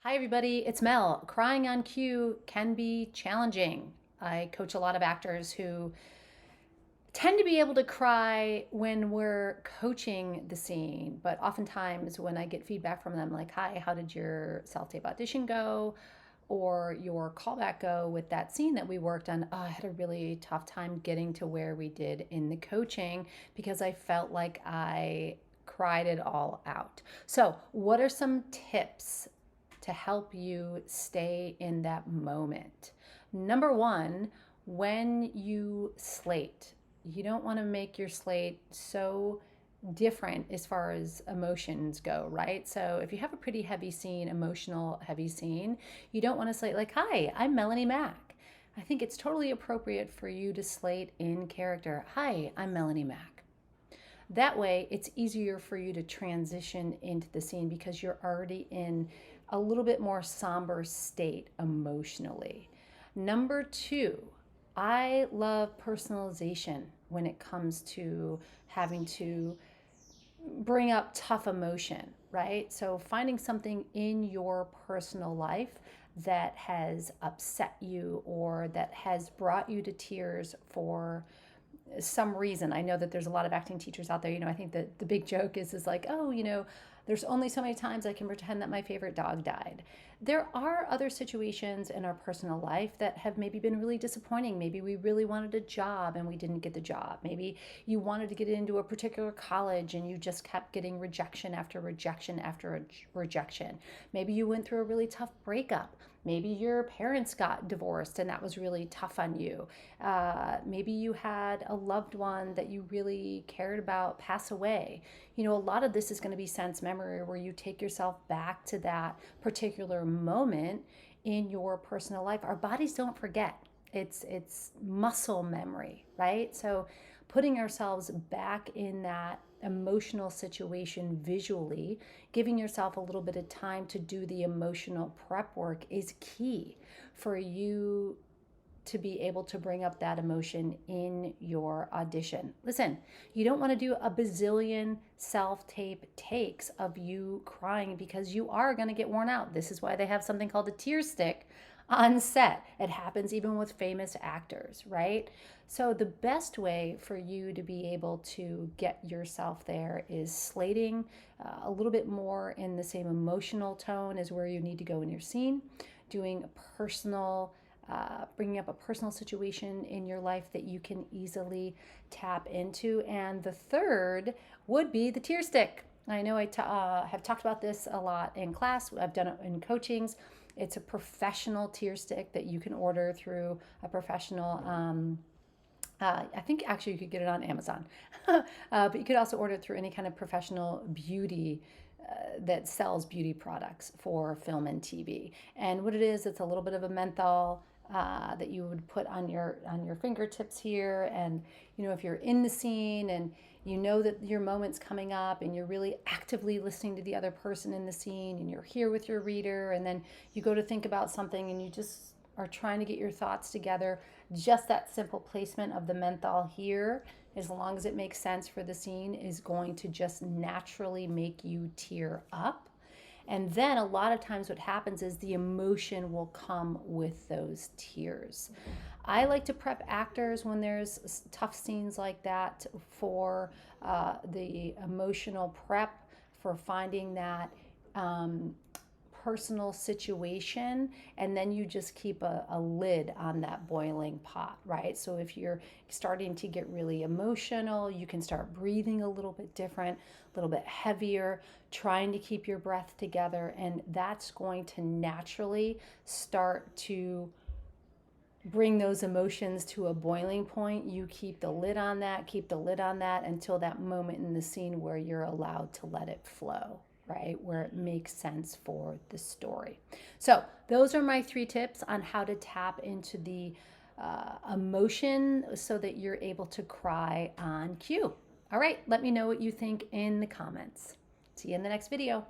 Hi, everybody. It's Mel. Crying on cue can be challenging. I coach a lot of actors who tend to be able to cry when we're coaching the scene, but oftentimes when I get feedback from them, like, hi, how did your self tape audition go? Or your callback go with that scene that we worked on? Oh, I had a really tough time getting to where we did in the coaching because I felt like I cried it all out. So, what are some tips to help you stay in that moment? Number one, when you slate, you don't want to make your slate so different as far as emotions go, right? So if you have a pretty heavy scene, emotional heavy scene, you don't want to slate like, hi, I'm Melanie Mack. I think it's totally appropriate for you to slate in character. Hi, I'm Melanie Mack. That way, it's easier for you to transition into the scene because you're already in a little bit more somber state emotionally. Number two, I love personalization when it comes to having to bring up tough emotion, right? So finding something in your personal life that has upset you or that has brought you to tears for some reason. I know that there's a lot of acting teachers out there. I think that the big joke is like, oh, there's only so many times I can pretend that my favorite dog died. There are other situations in our personal life that have maybe been really disappointing. Maybe we really wanted a job and we didn't get the job. Maybe you wanted to get into a particular college and you just kept getting rejection after rejection after rejection. Maybe you went through a really tough breakup. Maybe your parents got divorced and that was really tough on you. Maybe you had a loved one that you really cared about pass away. A lot of this is going to be sense memory where you take yourself back to that particular moment in your personal life. Our bodies don't forget. It's muscle memory, right? So putting ourselves back in that emotional situation visually, giving yourself a little bit of time to do the emotional prep work is key for you to be able to bring up that emotion in your audition. Listen, you don't want to do a bazillion self tape takes of you crying because you are going to get worn out. This is why they have something called a tear stick on set. It happens even with famous actors, right? So, the best way for you to be able to get yourself there is slating a little bit more in the same emotional tone as where you need to go in your scene, doing personal bringing up a personal situation in your life that you can easily tap into. And the third would be the tear stick. I know I have talked about this a lot in class. I've done it in coachings. It's a professional tear stick that you can order through a professional. I think actually you could get it on Amazon, but you could also order it through any kind of professional beauty that sells beauty products for film and TV. And what it is, it's a little bit of a menthol that you would put on your fingertips here. And if you're in the scene and you know that your moment's coming up and you're really actively listening to the other person in the scene and you're here with your reader and then you go to think about something and you just are trying to get your thoughts together, just that simple placement of the menthol here, as long as it makes sense for the scene, is going to just naturally make you tear up. And then a lot of times what happens is the emotion will come with those tears. I like to prep actors when there's tough scenes like that for the emotional prep, for finding that personal situation, and then you just keep a lid on that boiling pot, right? So if you're starting to get really emotional, you can start breathing a little bit different, a little bit heavier, trying to keep your breath together, and that's going to naturally start to bring those emotions to a boiling point. You keep the lid on that, until that moment in the scene where you're allowed to let it flow, right? Where it makes sense for the story. So, those are my 3 tips on how to tap into the emotion so that you're able to cry on cue. All right, let me know what you think in the comments. See you in the next video.